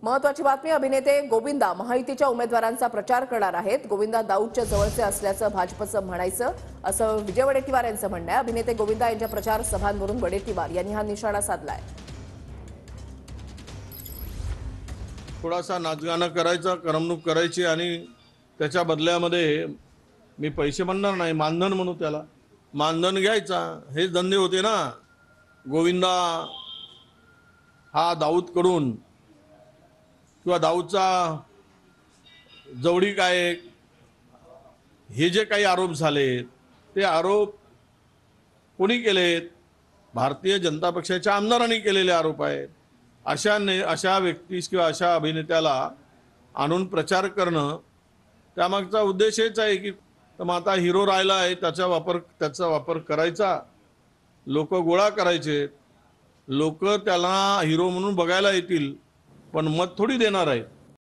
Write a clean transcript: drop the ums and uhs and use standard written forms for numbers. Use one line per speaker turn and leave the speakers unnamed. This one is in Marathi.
महत्वाची बातमी, अभिनेते गोविंदा महायुतीच्या उमेदवारांचा प्रचार करणार आहेत। गोविंदा दाऊदच्या जवळचे असल्याचं भाजपचं म्हणायचं, असं विजय वडेट्टीवार यांचं म्हणणं आहे। अभिनेते गोविंदा यांच्या प्रचार सभांवरून वडेट्टीवार यांनी हा निशाणा साधलाय।
थोडासा नाचगाणं करायचं, करमणूक करायची आणि त्याच्या बदल्यामध्ये मी पैसे म्हणणार नाही, मानधन म्हणू त्याला, मानधन घ्यायचा, हे धंदे होते ना। गोविंदा हा दाऊदकडून किंवा दाऊदचा जवळीक आहे, हे जे काही आरोप झाले ते आरोप कोणी केलेत? भारतीय जनता पक्षाच्या आमदारांनी केलेले आरोप आहेत। अशा व्यक्तीस किंवा अशा अभिनेत्याला आणून प्रचार करणं, त्यामागचा उद्देश हेच आहे की मग आता हिरो राहिला आहे, त्याचा वापर करायचा, लोक गोळा करायचे, लोक त्याला हिरो म्हणून बघायला येतील पण मत थोडी देणार आहेत।